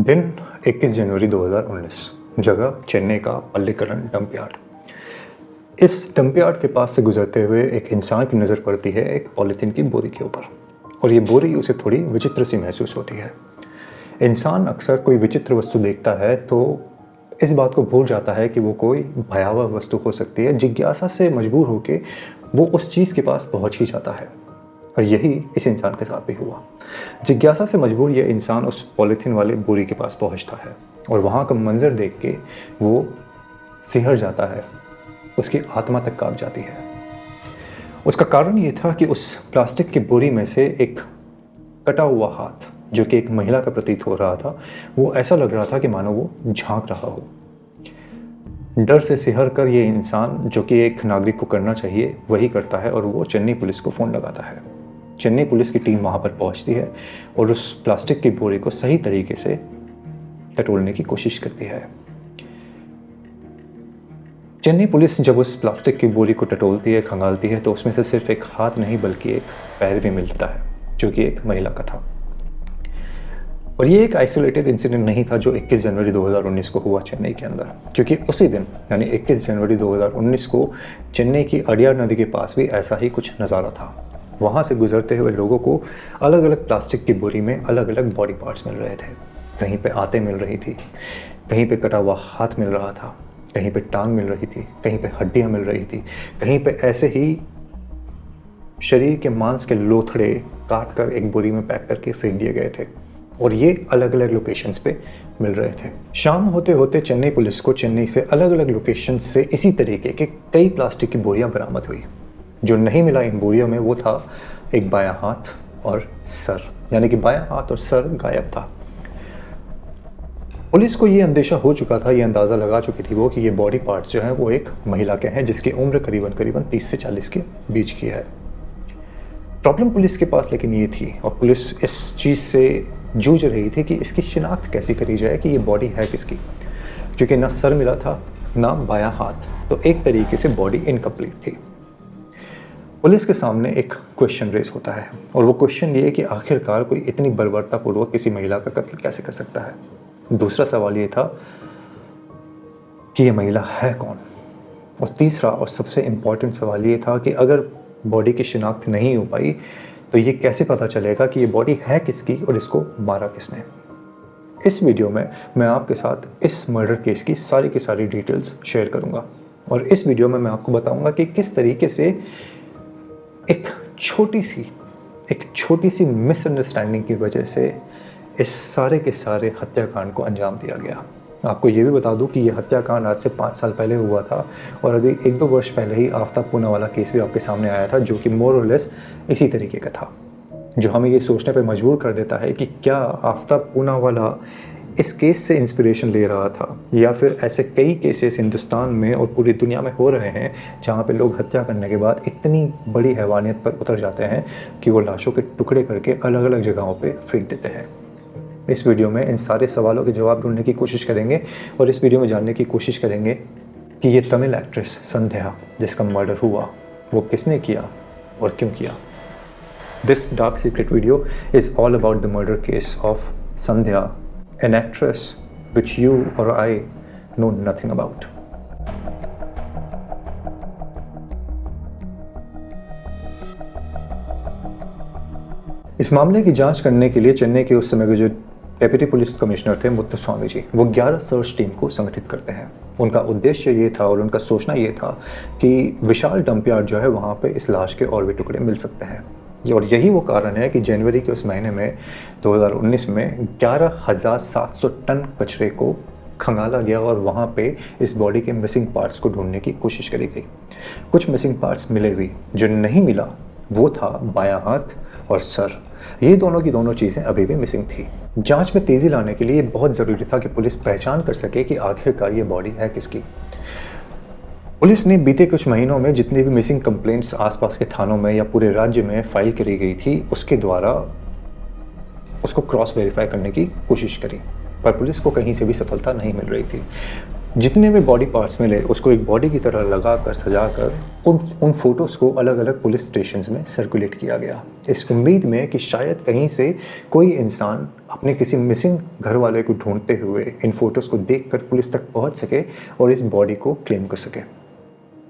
दिन 21 जनवरी 2019। जगह चेन्नई का पल्लीकरण डंप यार्ड। इस डंप यार्ड के पास से गुजरते हुए एक इंसान की नज़र पड़ती है एक पॉलीथीन की बोरी के ऊपर, और ये बोरी उसे थोड़ी विचित्र सी महसूस होती है। इंसान अक्सर कोई विचित्र वस्तु देखता है तो इस बात को भूल जाता है कि वो कोई भयावह वस्तु हो सकती है। जिज्ञासा से मजबूर होकर वो उस चीज़ के पास पहुंच ही जाता है, और यही इस इंसान के साथ भी हुआ। जिज्ञासा से मजबूर यह इंसान उस पॉलीथीन वाले बोरी के पास पहुंचता है, और वहाँ का मंजर देख के वो सिहर जाता है, उसकी आत्मा तक कांप जाती है। उसका कारण ये था कि उस प्लास्टिक की बोरी में से एक कटा हुआ हाथ, जो कि एक महिला का प्रतीत हो रहा था, वो ऐसा लग रहा था कि मानो वो झांक रहा हो। डर से सिहर कर ये इंसान, जो कि एक नागरिक को करना चाहिए, वही करता है, और वो चेन्नई पुलिस को फ़ोन लगाता है। चेन्नई पुलिस की टीम वहाँ पर पहुँचती है और उस प्लास्टिक की बोरी को सही तरीके से टटोलने की कोशिश करती है। चेन्नई पुलिस जब उस प्लास्टिक की बोरी को टटोलती है, खंगालती है, तो उसमें से सिर्फ एक हाथ नहीं बल्कि एक पैर भी मिलता है, जो कि एक महिला का था। और ये एक आइसोलेटेड इंसिडेंट नहीं था जो 21 जनवरी 2019 को हुआ चेन्नई के अंदर, क्योंकि उसी दिन यानी 21 जनवरी 2019 को चेन्नई की अड़ियार नदी के पास भी ऐसा ही कुछ नज़ारा था। वहाँ से गुजरते हुए लोगों को अलग अलग प्लास्टिक की बोरी में अलग अलग बॉडी पार्ट्स मिल रहे थे। कहीं पे आंतें मिल रही थी, कहीं पे कटा हुआ हाथ मिल रहा था, कहीं पे टांग मिल रही थी, कहीं पे हड्डियाँ मिल रही थी, कहीं पे ऐसे ही शरीर के मांस के लोथड़े काट कर एक बोरी में पैक करके फेंक दिए गए थे, और ये अलग अलग लोकेशंस पे मिल रहे थे। शाम होते होते चेन्नई पुलिस को चेन्नई से अलग अलग लोकेशंस से इसी तरीके के कई प्लास्टिक की बोरियां बरामद हुई। जो नहीं मिला इन बोरियों में वो था एक बायां हाथ और सर, यानी कि बायां हाथ और सर गायब था। पुलिस को ये अंदेशा हो चुका था, ये अंदाज़ा लगा चुकी थी वो कि ये बॉडी पार्ट्स जो हैं वो एक महिला के हैं, जिसकी उम्र करीबन 30 से 40 के बीच की है। प्रॉब्लम पुलिस के पास लेकिन ये थी, और पुलिस इस चीज़ से जूझ रही थी कि इसकी शिनाख्त कैसे करी जाए कि ये बॉडी है किसकी, क्योंकि ना सर मिला था ना बायां हाथ, तो एक तरीके से बॉडी इनकम्प्लीट थी। पुलिस के सामने एक क्वेश्चन रेस होता है, और वो क्वेश्चन ये है कि आखिरकार कोई इतनी बर्बरतापूर्वक किसी महिला का कत्ल कैसे कर सकता है। दूसरा सवाल ये था कि ये महिला है कौन, और तीसरा और सबसे इम्पॉर्टेंट सवाल ये था कि अगर बॉडी की शिनाख्त नहीं हो पाई तो ये कैसे पता चलेगा कि ये बॉडी है किसकी और इसको मारा किसने। इस वीडियो में मैं आपके साथ इस मर्डर केस की सारी डिटेल्स शेयर करूंगा, और इस वीडियो में मैं आपको बताऊंगा कि किस तरीके से एक छोटी सी मिसअंडरस्टैंडिंग की वजह से इस सारे के सारे हत्याकांड को अंजाम दिया गया। आपको ये भी बता दूं कि ये हत्याकांड आज से 5 साल पहले हुआ था, और अभी 1-2 वर्ष पहले ही आफ्ताब पूना वाला केस भी आपके सामने आया था, जो कि मोर और लेस इसी तरीके का था, जो हमें ये सोचने पे मजबूर कर देता है कि क्या आफ्ताब पूना वाला इस केस से इंस्पिरेशन ले रहा था, या फिर ऐसे कई केसेस हिंदुस्तान में और पूरी दुनिया में हो रहे हैं जहाँ पे लोग हत्या करने के बाद इतनी बड़ी हैवानियत पर उतर जाते हैं कि वो लाशों के टुकड़े करके अलग अलग जगहों पे फेंक देते हैं। इस वीडियो में इन सारे सवालों के जवाब ढूंढने की कोशिश करेंगे, और इस वीडियो में जानने की कोशिश करेंगे कि ये तमिल एक्ट्रेस संध्या जिसका मर्डर हुआ वो किसने किया और क्यों किया। This dark secret video is all about the murder case of Sandhya, an actress which you or I know nothing about. इस मामले की जांच करने के लिए चेन्नई के उस समय के जो डेप्यूटी पुलिस कमिश्नर थे मुत्तुस्वामी जी, वो 11 सर्च टीम को संगठित करते हैं। उनका उद्देश्य ये था और उनका सोचना ये था कि विशाल डंप यार्ड जो है वहाँ पे इस लाश के और भी टुकड़े मिल सकते हैं, और यही वो कारण है कि जनवरी के उस महीने में 2019 में 11,700 टन कचरे को खंगाला गया, और वहाँ पे इस बॉडी के मिसिंग पार्ट्स को ढूंढने की कोशिश करी गई। कुछ मिसिंग पार्ट्स मिले भी, जो नहीं मिला वो था बायां हाथ और सर। ये दोनों की दोनों चीज़ें अभी भी मिसिंग थी। जांच में तेज़ी लाने के लिए ये बहुत ज़रूरी था कि पुलिस पहचान कर सके कि आखिरकार ये बॉडी है किसकी। पुलिस ने बीते कुछ महीनों में जितनी भी मिसिंग कंप्लेंट्स आसपास के थानों में या पूरे राज्य में फाइल करी गई थी, उसके द्वारा उसको क्रॉस वेरीफाई करने की कोशिश करी, पर पुलिस को कहीं से भी सफलता नहीं मिल रही थी। जितने भी बॉडी पार्ट्स मिले उसको एक बॉडी की तरह लगा कर सजा कर उन फोटोज़ को अलग अलग पुलिस स्टेशंस में सर्कुलेट किया गया, इस उम्मीद में कि शायद कहीं से कोई इंसान अपने किसी मिसिंग घर वाले को ढूंढते हुए इन फ़ोटोज़ को देखकर पुलिस तक पहुंच सके और इस बॉडी को क्लेम कर सके।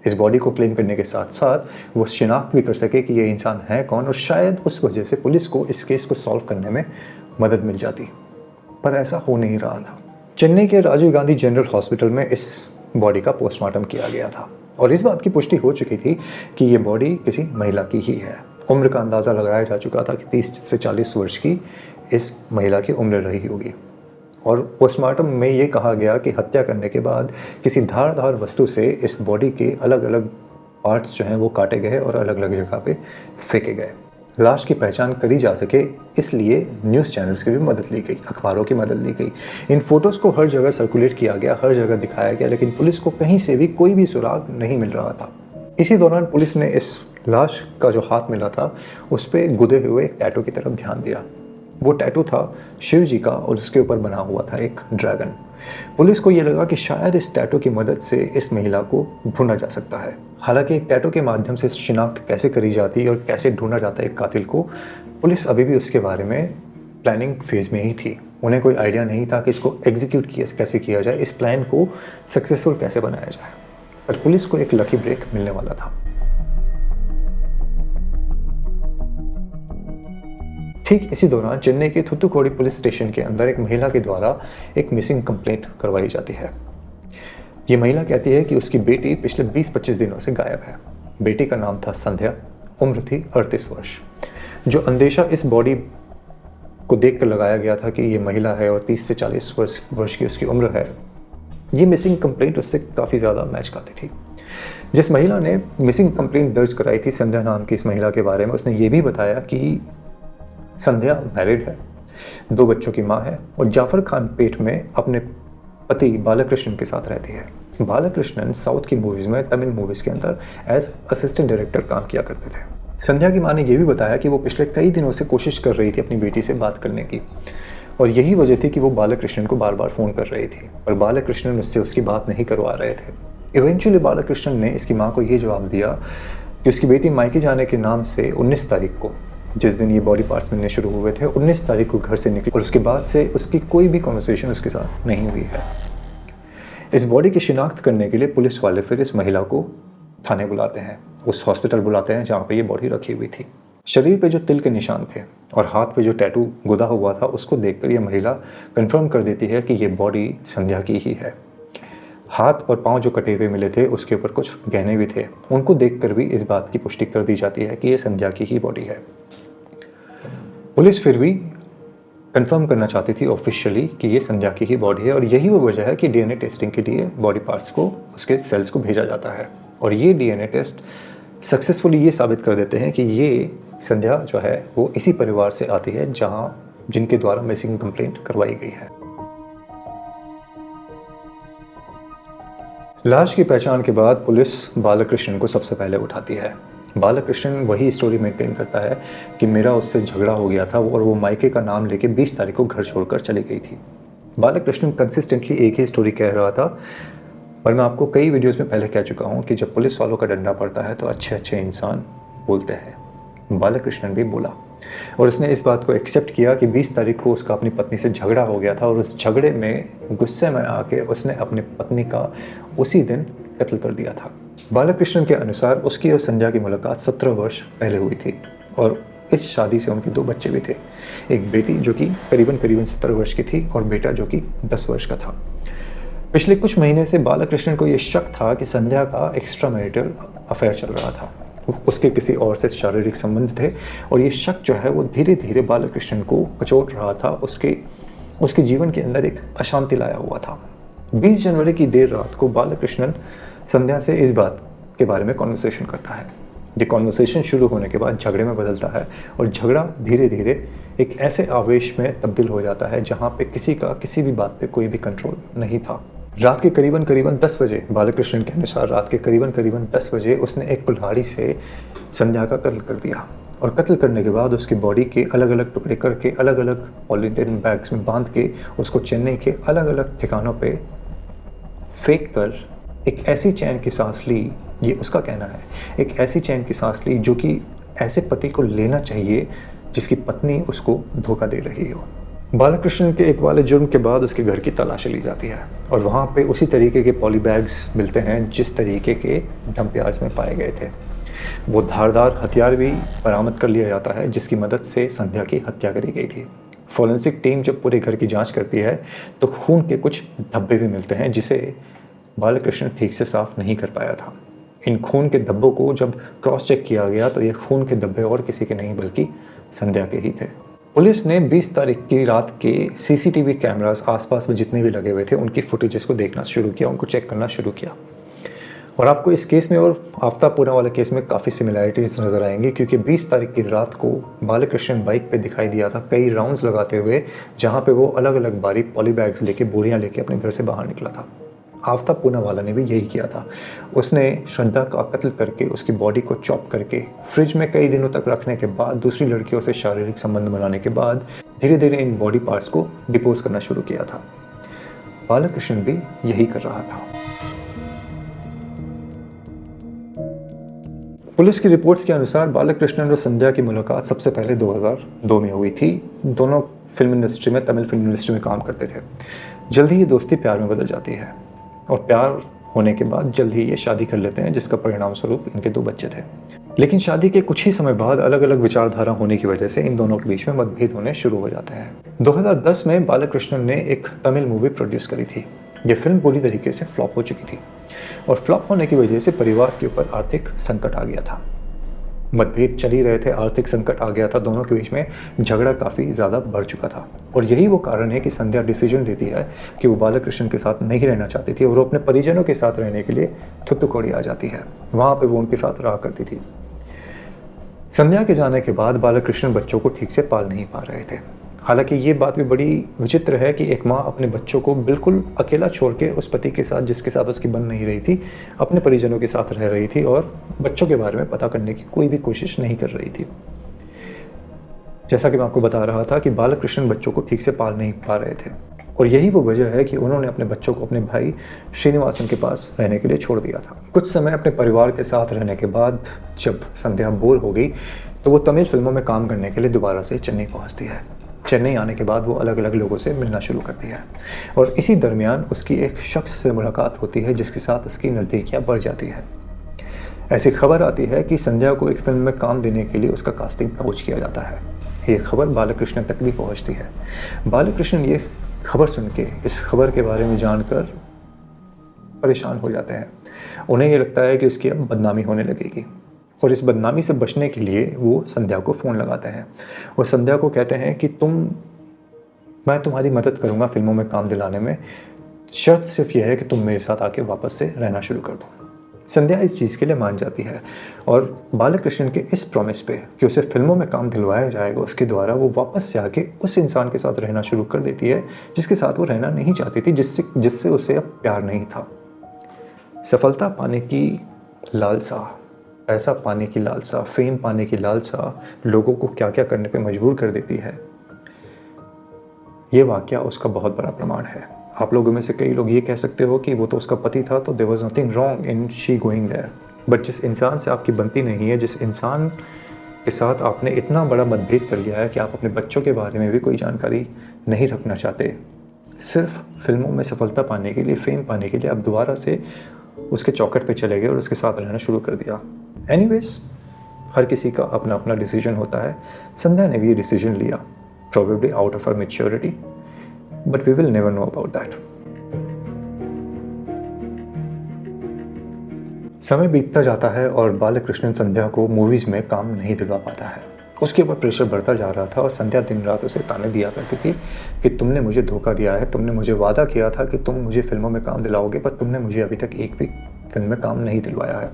इस बॉडी को क्लेम करने के साथ साथ वो शिनाख्त भी कर सके कि ये इंसान है कौन, और शायद उस वजह से पुलिस को इस केस को सॉल्व करने में मदद मिल जाती। पर ऐसा हो नहीं रहा था। चेन्नई के राजीव गांधी जनरल हॉस्पिटल में इस बॉडी का पोस्टमार्टम किया गया था और इस बात की पुष्टि हो चुकी थी कि ये बॉडी किसी महिला की ही है। उम्र का अंदाज़ा लगाया जा चुका था कि 30 से 40 वर्ष की इस महिला की उम्र रही होगी और पोस्टमार्टम में ये कहा गया कि हत्या करने के बाद किसी धारदार वस्तु से इस बॉडी के अलग अलग पार्ट्स जो हैं वो काटे गए और अलग अलग जगह पे फेंके गए। लाश की पहचान करी जा सके इसलिए न्यूज़ चैनल्स की भी मदद ली गई, अखबारों की मदद ली गई। इन फोटोज़ को हर जगह सर्कुलेट किया गया, हर जगह दिखाया गया, लेकिन पुलिस को कहीं से भी कोई भी सुराग नहीं मिल रहा था। इसी दौरान पुलिस ने इस लाश का जो हाथ मिला था उस पर गुदे हुए एक टैटू की तरफ ध्यान दिया। वो टैटू था शिव जी का और उसके ऊपर बना हुआ था एक ड्रैगन। पुलिस को ये लगा कि शायद इस टैटू की मदद से इस महिला को ढूंढा जा सकता है। हालांकि एक टैटू के माध्यम से शिनाख्त कैसे करी जाती और कैसे ढूंढा जाता है एक कातिल को, पुलिस अभी भी उसके बारे में प्लानिंग फेज में ही थी। उन्हें कोई आइडिया नहीं था कि इसको एग्जीक्यूट कैसे किया जाए, इस प्लान को सक्सेसफुल कैसे बनाया जाए। पर पुलिस को एक लकी ब्रेक मिलने वाला था। ठीक इसी दौरान चेन्नई के थुत्तुकोडी पुलिस स्टेशन के अंदर एक महिला के द्वारा एक मिसिंग कंप्लेंट करवाई जाती है। ये महिला कहती है कि उसकी बेटी पिछले 20-25 दिनों से गायब है। बेटी का नाम था संध्या, उम्र थी 38 वर्ष। जो अंदेशा इस बॉडी को देखकर लगाया गया था कि ये महिला है और 30 से 40 वर्ष की उसकी उम्र है, ये मिसिंग कंप्लेंट उससे काफ़ी ज़्यादा मैच खाती थी। जिस महिला ने मिसिंग कंप्लेंट दर्ज कराई थी संध्या नाम की इस महिला के बारे में, उसने ये भी बताया कि संध्या मैरिड है, 2 बच्चों की माँ है और जाफर खान पेट में अपने पति बालकृष्णन के साथ रहती है। बालकृष्णन साउथ की मूवीज़ में, तमिल मूवीज़ के अंदर एज असिस्टेंट डायरेक्टर काम किया करते थे। संध्या की माँ ने यह भी बताया कि वो पिछले कई दिनों से कोशिश कर रही थी अपनी बेटी से बात करने की और यही वजह थी कि वो बालकृष्णन को बार बार फ़ोन कर रही थी पर बालकृष्णन उससे उसकी बात नहीं करवा रहे थे। इवेंचुअली बालकृष्णन ने इसकी माँ को ये जवाब दिया कि उसकी बेटी मायके जाने के नाम से 19 तारीख को, जिस दिन ये बॉडी पार्ट्स मिलने शुरू हुए थे, 19 तारीख को घर से निकली और उसके बाद से उसकी कोई भी कॉन्वर्सेशन उसके साथ नहीं हुई है। इस बॉडी की शिनाख्त करने के लिए पुलिस वाले फिर इस महिला को थाने बुलाते हैं, उस हॉस्पिटल बुलाते हैं जहाँ पे ये बॉडी रखी हुई थी। शरीर पे जो तिल के निशान थे और हाथ पे जो टैटू गुदा हुआ था उसको देखकर ये महिला कंफर्म कर देती है कि ये बॉडी संध्या की ही है। हाथ और पांव जो कटे हुए मिले थे उसके ऊपर कुछ गहने भी थे, उनको देखकर भी इस बात की पुष्टि कर दी जाती है कि ये संध्या की ही बॉडी है। पुलिस फिर भी कंफर्म करना चाहती थी ऑफिशियली कि ये संध्या की ही बॉडी है और यही वो वजह है कि डीएनए टेस्टिंग के लिए बॉडी पार्ट्स को, उसके सेल्स को भेजा जाता है और ये डीएनए टेस्ट सक्सेसफुली ये साबित कर देते हैं कि ये संध्या जो है वो इसी परिवार से आती है जिनके द्वारा मिसिंग कंप्लेंट करवाई गई है। लाश की पहचान के बाद पुलिस बालकृष्णन को सबसे पहले उठाती है। बालकृष्णन वही स्टोरी मेंटेन करता है कि मेरा उससे झगड़ा हो गया था और वो मायके का नाम लेके 20 तारीख को घर छोड़कर चली गई थी। बालकृष्णन कंसिस्टेंटली एक ही स्टोरी कह रहा था, पर मैं आपको कई वीडियोस में पहले कह चुका हूँ कि जब पुलिस वालों का डंडा पड़ता है तो अच्छे अच्छे इंसान बोलते हैं। बालकृष्णन भी बोला और उसने इस बात को एक्सेप्ट किया कि 20 तारीख को उसका अपनी पत्नी से झगड़ा हो गया था और उस झगड़े में गुस्से में आके उसने अपनी पत्नी का उसी दिन कत्ल कर दिया था। बालकृष्णन के अनुसार उसकी और संध्या की मुलाकात 17 वर्ष पहले हुई थी और इस शादी से उनके 2 बच्चे भी थे, एक बेटी जो कि करीबन 17 वर्ष की थी और बेटा जो कि 10 वर्ष का था। पिछले कुछ महीने से बालकृष्णन को ये शक था कि संध्या का एक्स्ट्रा मैरिटल अफेयर चल रहा था, उसके किसी और से शारीरिक संबंध थे और ये शक जो है वो धीरे धीरे बालकृष्णन को कचोट रहा था, उसके जीवन के अंदर एक अशांति लाया हुआ था। 20 जनवरी की देर रात को बालकृष्णन संध्या से इस बात के बारे में कॉन्वर्सेशन करता है। ये कॉन्वर्सेशन शुरू होने के बाद झगड़े में बदलता है और झगड़ा धीरे धीरे एक ऐसे आवेश में तब्दील हो जाता है जहाँ पे किसी का किसी भी बात पे कोई भी कंट्रोल नहीं था। रात के करीबन 10 बजे, बालकृष्णन के अनुसार रात के करीबन 10 बजे उसने एक कुल्हाड़ी से संध्या का कत्ल कर दिया और कत्ल करने के बाद उसकी बॉडी के अलग अलग टुकड़े करके अलग अलग पॉलीथीन बैग्स में बांध के उसको चेन्नई के अलग अलग ठिकानों पे फेंक कर एक ऐसी चैन की सांस ली, ये उसका कहना है, एक ऐसी चैन की सांस ली जो कि ऐसे पति को लेना चाहिए जिसकी पत्नी उसको धोखा दे रही हो। बालकृष्ण के एक वाले जुर्म के बाद उसके घर की तलाशी ली जाती है और वहाँ पे उसी तरीके के पॉली बैग्स मिलते हैं जिस तरीके के डंप यार्ड्स में पाए गए थे। वो धारदार हथियार भी बरामद कर लिया जाता है जिसकी मदद से संध्या की हत्या करी गई थी। फॉरेंसिक टीम जब पूरे घर की जांच करती है तो खून के कुछ धब्बे भी मिलते हैं जिसे बालकृष्ण ठीक से साफ नहीं कर पाया था। इन खून के धब्बों को जब क्रॉस चेक किया गया तो ये खून के धब्बे और किसी के नहीं बल्कि संध्या के ही थे। पुलिस ने 20 तारीख की रात के सीसीटीवी कैमरास आसपास में जितने भी लगे हुए थे उनकी फुटेजेस को देखना शुरू किया, उनको चेक करना शुरू किया। और आपको इस केस में और आफ्ताबपुरा वाले केस में काफ़ी सिमिलैरिटीज नज़र आएंगी क्योंकि 20 तारीख की रात को बालकृष्ण बाइक पे दिखाई दिया था कई राउंड्स लगाते हुए, जहाँ पे वो अलग अलग बारी पॉली बैग्स लेके, बोरियाँ लेके अपने घर से बाहर निकला था। आफ्ताबपुरा वाला ने भी यही किया था। उसने श्रद्धा का कत्ल करके उसकी बॉडी को चॉप करके फ्रिज में कई दिनों तक रखने के बाद, दूसरी लड़कियों से शारीरिक संबंध बनाने के बाद धीरे धीरे इन बॉडी पार्ट्स को डिपोज करना शुरू किया था। बालकृष्ण भी यही कर रहा था। पुलिस की रिपोर्ट्स के अनुसार बालकृष्ण और संध्या की मुलाकात सबसे पहले 2002 में हुई थी। दोनों फिल्म इंडस्ट्री में, तमिल फिल्म इंडस्ट्री में काम करते थे। जल्दी ही दोस्ती प्यार में बदल जाती है और प्यार होने के बाद जल्द ही ये शादी कर लेते हैं जिसका परिणाम स्वरूप इनके 2 बच्चे थे। लेकिन शादी के कुछ ही समय बाद अलग अलग विचारधारा होने की वजह से इन दोनों के बीच में मतभेद होने शुरू हो जाते हैं। 2010 में बालकृष्ण ने एक तमिल मूवी प्रोड्यूस करी थी। ये फिल्म पूरी तरीके से फ्लॉप हो चुकी थी और फ्लॉप होने की वजह से परिवार के ऊपर आर्थिक संकट आ गया था। मतभेद चल ही रहे थे, आर्थिक संकट आ गया था, दोनों के बीच में झगड़ा काफ़ी ज़्यादा बढ़ चुका था। और यही वो कारण है कि संध्या डिसीजन लेती है कि वो बालकृष्ण के साथ नहीं रहना चाहती थी और वो अपने परिजनों के साथ रहने के लिए थुत्तुकोड़ी आ जाती है। वहाँ पे वो उनके साथ रहा करती थी। संध्या के जाने के बाद बालकृष्ण बच्चों को ठीक से पाल नहीं पा रहे थे। हालांकि ये बात भी बड़ी विचित्र है कि एक माँ अपने बच्चों को बिल्कुल अकेला छोड़ के उस पति के साथ जिसके साथ उसकी बन नहीं रही थी, अपने परिजनों के साथ रह रही थी और बच्चों के बारे में पता करने की कोई भी कोशिश नहीं कर रही थी। जैसा कि मैं आपको बता रहा था कि बालकृष्ण बच्चों को ठीक से पाल नहीं पा रहे थे और यही वो वजह है कि उन्होंने अपने बच्चों को अपने भाई श्रीनिवासन के पास रहने के लिए छोड़ दिया था। कुछ समय अपने परिवार के साथ रहने के बाद जब संध्या बोर हो गई तो वो तमिल फिल्मों में काम करने के लिए दोबारा से चेन्नई पहुँचती है। चेन्नई आने के बाद वो अलग अलग लोगों से मिलना शुरू करती है और इसी दरमियान उसकी एक शख्स से मुलाकात होती है जिसके साथ उसकी नज़दीकियाँ बढ़ जाती है। ऐसी खबर आती है कि संध्या को एक फिल्म में काम देने के लिए उसका कास्टिंग काउच किया जाता है। ये खबर बालकृष्ण तक भी पहुंचती है। बालकृष्ण ये खबर सुन के, इस खबर के बारे में जानकर परेशान हो जाते हैं। उन्हें ये लगता है कि उसकी अब बदनामी होने लगेगी और इस बदनामी से बचने के लिए वो संध्या को फ़ोन लगाते हैं और संध्या को कहते हैं कि मैं तुम्हारी मदद करूँगा फिल्मों में काम दिलाने में, शर्त सिर्फ यह है कि तुम मेरे साथ आके वापस से रहना शुरू कर दो। संध्या इस चीज़ के लिए मान जाती है और बालकृष्ण के इस प्रॉमिस पे कि उसे फिल्मों में काम दिलवाया जाएगा, उसके द्वारा वो वापस से आके उस इंसान के साथ रहना शुरू कर देती है जिसके साथ वो रहना नहीं चाहती थी, जिससे उसे अब प्यार नहीं था। सफलता पाने की लालसा, पैसा पाने की लालसा, फेम पाने की लालसा लोगों को क्या क्या करने पे मजबूर कर देती है। ये वाकया उसका बहुत बड़ा प्रमाण है। आप लोगों में से कई लोग ये कह सकते हो कि वो तो उसका पति था तो there was nothing wrong in she going there, but जिस इंसान से आपकी बनती नहीं है, जिस इंसान के साथ आपने इतना बड़ा मतभेद कर लिया है कि आप अपने बच्चों के बारे में भी कोई जानकारी नहीं रखना चाहते, सिर्फ फिल्मों में सफलता पाने के लिए, फेम पाने के लिए आप दोबारा से उसके चौखट पे चले गए और उसके साथ रहना शुरू कर दिया। एनीवेज, हर किसी का अपना अपना डिसीजन होता है। संध्या ने भी ये डिसीजन लिया, probably out of her maturity, but we will never know about that. समय बीतता जाता है और बालकृष्ण संध्या को मूवीज़ में काम नहीं दिलवा पाता है। उसके ऊपर प्रेशर बढ़ता जा रहा था और संध्या दिन रात उसे ताने दिया करती थी कि तुमने मुझे धोखा दिया है, तुमने मुझे वादा किया था कि तुम मुझे फिल्मों में काम दिलाओगे, पर तुमने मुझे अभी तक एक भी फिल्म में काम नहीं दिलवाया है।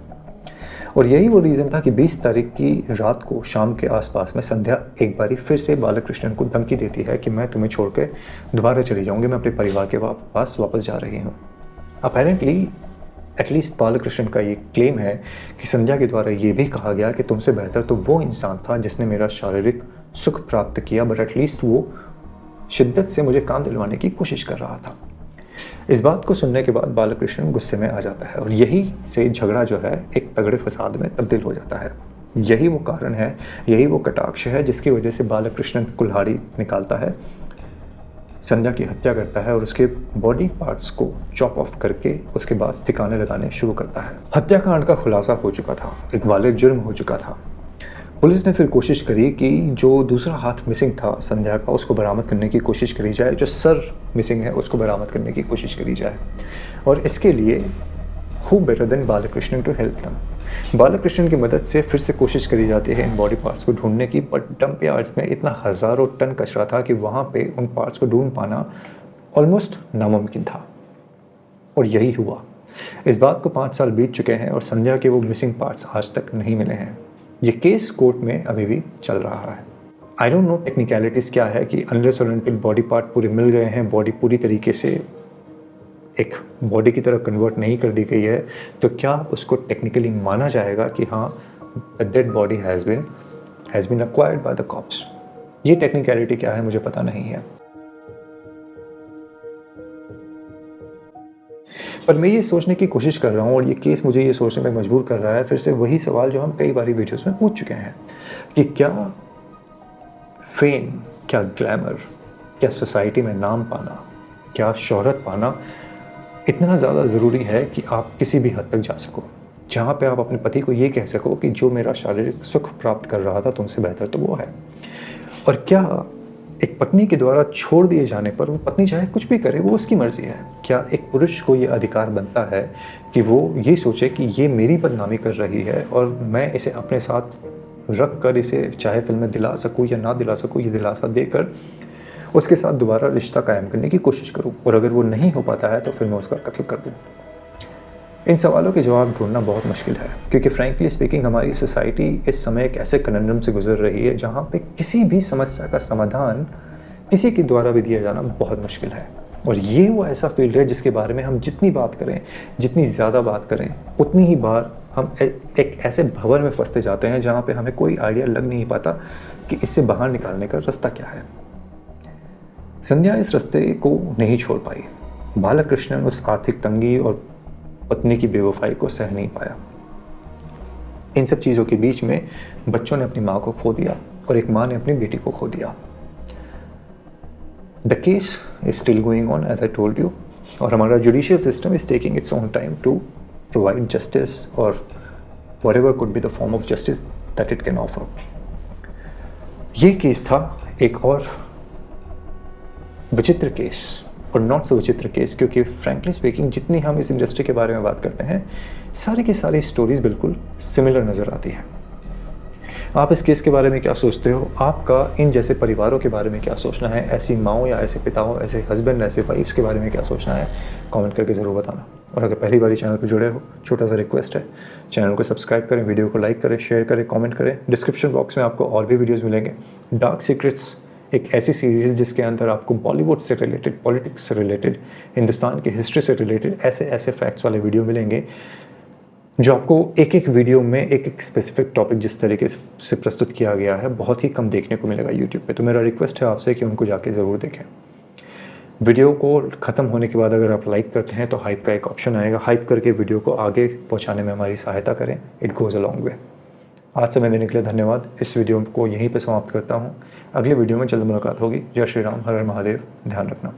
और यही वो रीज़न था कि 20 तारीख की रात को शाम के आसपास में संध्या एक बारी फिर से बालकृष्ण को धमकी देती है कि मैं तुम्हें छोड़ के दोबारा चली जाऊँगी, मैं अपने परिवार के पास वापस जा रही हूँ। अपेरेंटली एटलीस्ट बालकृष्ण का ये क्लेम है कि संध्या के द्वारा ये भी कहा गया कि तुमसे बेहतर तो वो इंसान था जिसने मेरा शारीरिक सुख प्राप्त किया, बट एटलीस्ट वो शिद्दत से मुझे काम दिलवाने की कोशिश कर रहा था। इस बात को सुनने के बाद बालकृष्ण गुस्से में आ जाता है और यही से झगड़ा जो है एक तगड़े फसाद में तब्दील हो जाता है। यही वो कारण है, यही वो कटाक्ष है जिसकी वजह से बालकृष्ण कुल्हाड़ी निकालता है, संध्या की हत्या करता है और उसके बॉडी पार्ट्स को चॉप ऑफ करके उसके बाद ठिकाने लगाने शुरू करता है। हत्याकांड का खुलासा हो चुका था, एक वालिद जुर्म हो चुका था। पुलिस ने फिर कोशिश करी कि जो दूसरा हाथ मिसिंग था संध्या का उसको बरामद करने की कोशिश करी जाए, जो सर मिसिंग है उसको बरामद करने की कोशिश करी जाए, और इसके लिए who better than Balakrishna to help them. Balakrishna की मदद से फिर से कोशिश करी जाती है इन बॉडी पार्ट्स को ढूंढने की, बट डंप यार्ड्स में इतना हज़ारों टन कचरा था कि वहाँ पे उन पार्ट्स को ढूंढ पाना ऑलमोस्ट नामुमकिन था। और यही हुआ। इस बात को 5 साल बीत चुके हैं और संध्या के वो मिसिंग पार्ट्स आज तक नहीं मिले हैं। ये केस कोर्ट में अभी भी चल रहा है। आई डोंट नो टेक्निकलिटीज़ क्या है कि अनलेस और अनटिल बॉडी पार्ट पूरे मिल गए हैं, बॉडी पूरी तरीके से एक बॉडी की तरह कन्वर्ट नहीं कर दी गई है, तो क्या उसको टेक्निकली माना जाएगा कि हाँ the dead body has been acquired by the cops. ये टेक्निकलिटी क्या है मुझे पता नहीं है, पर मैं ये सोचने की कोशिश कर रहा हूँ और ये केस मुझे ये सोचने में मजबूर कर रहा है फिर से वही सवाल जो हम कई बारी वीडियोस में पूछ चुके हैं कि क्या फेम, क्या ग्लैमर, क्या सोसाइटी में नाम पाना, क्या शोहरत पाना इतना ज़्यादा ज़रूरी है कि आप किसी भी हद तक जा सको, जहाँ पे आप अपने पति को ये कह सको कि जो मेरा शारीरिक सुख प्राप्त कर रहा था तुमसे बेहतर तो वो है। और क्या एक पत्नी के द्वारा छोड़ दिए जाने पर वो पत्नी चाहे कुछ भी करे वो उसकी मर्जी है, क्या एक पुरुष को ये अधिकार बनता है कि वो ये सोचे कि ये मेरी बदनामी कर रही है और मैं इसे अपने साथ रख कर इसे चाहे फिल्म में दिला सकूँ या ना दिला सकूँ, ये दिलासा देकर उसके साथ दोबारा रिश्ता कायम करने की कोशिश करूँ, और अगर वो नहीं हो पाता है तो फिर मैं उसका कत्ल कर दूँ। इन सवालों के जवाब ढूंढना बहुत मुश्किल है, क्योंकि फ्रैंकली स्पीकिंग हमारी सोसाइटी इस समय एक ऐसे कनंड्रम से गुजर रही है जहाँ पे किसी भी समस्या का समाधान किसी के द्वारा भी दिया जाना बहुत मुश्किल है। और ये वो ऐसा फील्ड है जिसके बारे में हम जितनी बात करें, जितनी ज़्यादा बात करें, उतनी ही बार हम एक ऐसे भंवर में फंसते जाते हैं जहाँ पे हमें कोई आइडिया लग नहीं पाता कि इससे बाहर निकालने का रास्ता क्या है। संध्या इस रास्ते को नहीं छोड़ पाई। बालकृष्णन उस आर्थिक तंगी और पत्नी की बेवफाई को सह नहीं पाया। इन सब चीज़ों के बीच में बच्चों ने अपनी माँ को खो दिया और एक माँ ने अपनी बेटी को खो दिया। The case is still going on as I told you, और हमारा judicial system is taking its own time to provide justice और whatever could be the form of justice that it can offer. ये case था एक और विचित्र case, और not so विचित्र केस, क्योंकि फ्रैंकली स्पीकिंग जितनी हम इस इंडस्ट्री के बारे में बात करते हैं सारी की सारी स्टोरीज बिल्कुल सिमिलर नज़र आती हैं। आप इस केस के बारे में क्या सोचते हो? आपका इन जैसे परिवारों के बारे में क्या सोचना है? ऐसी माँओं या ऐसे पिताओं, ऐसे हस्बैंड, ऐसे वाइफ्स के बारे में क्या सोचना है? कमेंट करके ज़रूर बताना। और अगर पहली बार चैनल पर जुड़े हो, छोटा सा रिक्वेस्ट है, चैनल को सब्सक्राइब करें, वीडियो को लाइक करें, शेयर करें, कमेंट करें। डिस्क्रिप्शन बॉक्स में आपको और भी वीडियोज़ मिलेंगे। डार्क सीक्रेट्स एक ऐसी सीरीज़ जिसके अंदर आपको बॉलीवुड से रिलेटेड, पॉलिटिक्स से रिलेटेड, हिंदुस्तान की हिस्ट्री से रिलेटेड ऐसे फैक्ट्स वाले वीडियो मिलेंगे जो आपको एक एक वीडियो में एक स्पेसिफिक टॉपिक जिस तरीके से प्रस्तुत किया गया है बहुत ही कम देखने को मिलेगा यूट्यूब पे। तो मेरा रिक्वेस्ट है आपसे कि उनको जाके ज़रूर देखें। वीडियो को ख़त्म होने के बाद अगर आप लाइक करते हैं तो हाइप का एक ऑप्शन आएगा, हाइप करके वीडियो को आगे पहुँचाने में हमारी सहायता करें। It goes a long way. आज समय देने के लिए धन्यवाद। इस वीडियो को यहीं पे समाप्त करता हूँ। अगले वीडियो में जल्द मुलाकात होगी। जय श्री राम, हर हर महादेव। ध्यान रखना।